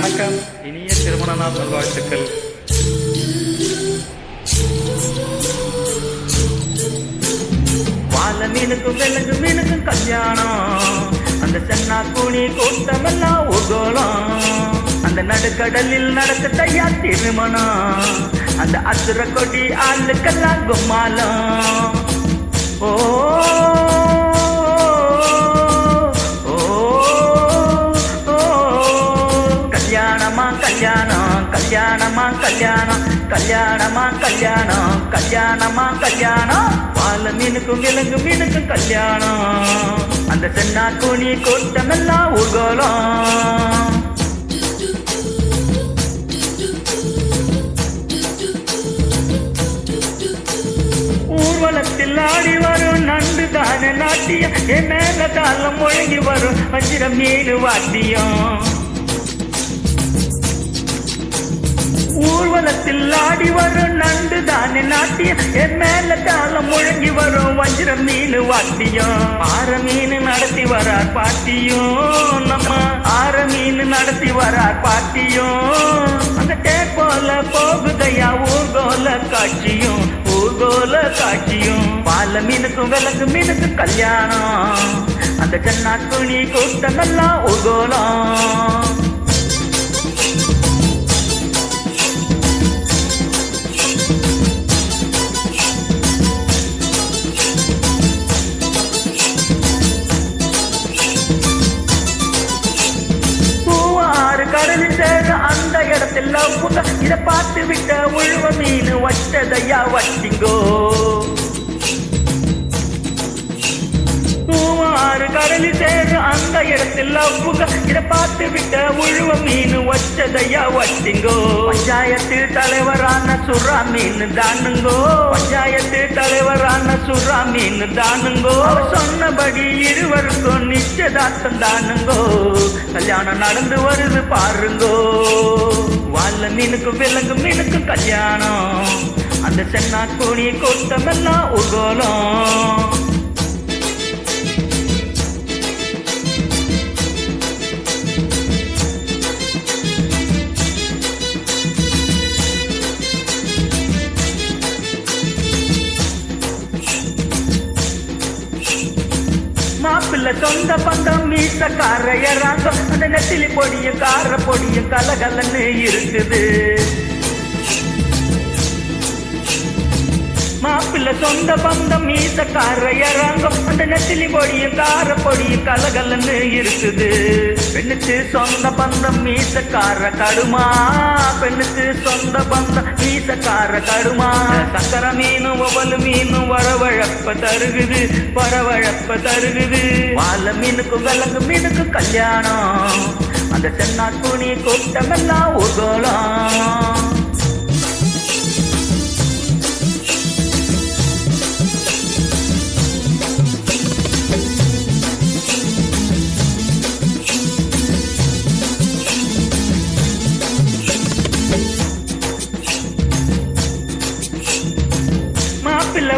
வணக்கம், இனிய திருமண நாள் நல்வாழ்த்துக்கள். வாழ மீனுக்கும் வெள்ளங்கு மீனுக்கும் கல்யாணம், அந்த சென்னா கூனி கூட்டமெல்லாம் ஊர்கோலம், அந்த நடுக்கடலில் நடக்க தையா திருமணம், அந்த அசுர கொடி ஆளுக்கெல்லாம் கும்மாலம். ஓ கல்யாணமா கல்யாணம், கல்யாணமா கல்யாணம், கல்யாணமா கல்யாணம், கல்யாணமா கல்யாணம். வாழ மீனுக்கும் விலங்கு மீனுக்கும் கல்யாணம், அந்த சென்னா கூனி கூட்டமெல்லாம் ஊர்கோலம். ஊர்வலத்தில் ஆடி வரும் நண்டு தான நாட்டியம், என் மேல காலம் முழங்கி வரும் வஞ்சிர மீன் வாத்தியம். ஊர்வலத்தில் ஆடி வரும் நண்டு தானே நாட்டியம், என் மேல காலம் முழங்கி வரும் வஞ்சிர மீன் வாத்தியம். ஆற மீன் நடத்தி வரார் பாட்டியும், நம்ம ஆற மீன் நடத்தி வரார் பாட்டியும். அந்த போல போகுதையா ஊர்கோல காட்சியும், ஊர்கோல காட்சியும். பால மீனுக்கும் விலங்கு மீனுக்கும் கல்யாணம், அந்த சென்னா துணி கூட்டமெல்லாம் ஊர்கோலம். கடலில் சேர அந்த இடத்தில் இதை பார்த்து விட்ட உழுவ மீன் வச்சதையா வச்சிங்கோ. கடலில் சேர அந்த இடத்தில் இதை பார்த்து விட்ட உழுவ மீன் வச்சதையா வச்சிங்கோ. பஞ்சாயத்து தலைவரான சுறா மீன் தானுங்கோ, பஞ்சாயத்து தலைவரான சுறா மீன் தானுங்கோ. சொன்னபடி இருவருக்கும் நிச்சயதார்த்தம் தானுங்கோ, கல்யாணம் நடந்து வருது பாருங்கோ. வாழ மீனுக்கும் விலங்கு மீனுக்கும் கல்யாணம், அந்த சென்னா கூனி கூட்டமெல்லாம் ஊர்கோலம். மாப்பிள்ள சொந்த பந்தம் மீச காரையறாங்க, அந்த நெத்திலி பொடியும் கார பொடியும் கலகலன்னு இருக்குது. மாப்பிள்ள சொந்த பந்தம் மீச காரையறாங்க, அந்த நெத்திலி பொடியும் கார பொடியும் கலகலன்னு இருக்குது. பெண்ணுக்கு சொந்த பந்தம் மீச கார கடுமா, பெண்ணுக்கு சொந்த பந்தம் மீச கார கடுமா. சக்கர மீனும் ஒவ்வொரு மீனும் வரவழப்ப தருகுது, வரவழப்ப தருகுது. வாழ மீனுக்கும் விலங்கு மீனுக்கும் கல்யாணம், அந்த சென்னா துணி கூட்டமெல்லாம் ஊர்கோலம்.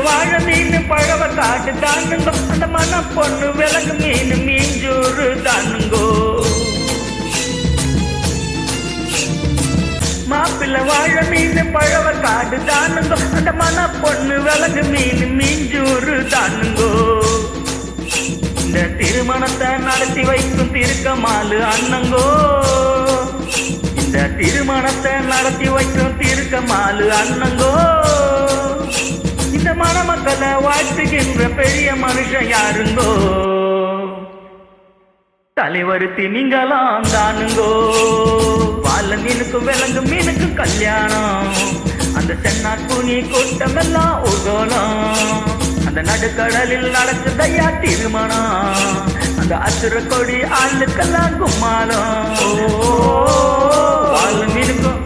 வாழ மீன் பழவ காட்டு தானுங்கோ, அந்த மன பொண்ணு விலங்கு மீன் மீஞ்சூறு தானுங்கோ. மாப்பிள்ள வாழ மீன் பழவ காடு தானுங்கோ, அந்த மன பொண்ணு விலங்கு மீன் மீஞ்சூறு தானுங்கோ. இந்த திருமணத்தை நடத்தி வைக்கும் திருக்கமாலு அண்ணங்கோ, இந்த திருமணத்தை நடத்தி வைக்கும் திருக்கமாலு அண்ணங்கோ. இந்த மணமக்களை வாழ்த்துகின்ற பெரிய மனுஷன் யாருங்கோ, தலைவர் திமிங்கலாம் தானுங்கோ. வாழ மீனுக்கும் விலங்கு மீனுக்கும் கல்யாணம், அந்த சென்னா கூனி கூட்டமெல்லாம் ஊர்கோலம், அந்த நடுக்கடலில் நடக்குதையா திருமணம், அந்த அசுர கொடி ஆளுக்கெல்லாம் கும்மாலம். வாழ மீனுக்கும்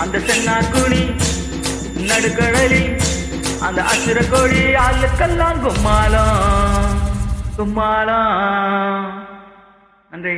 அந்த சென்னா கூனி நடுக்கடலில் அந்த அசுர கோழி ஆளுக்கெல்லாம் கும்மாலம், கும்மாலம். நன்றி.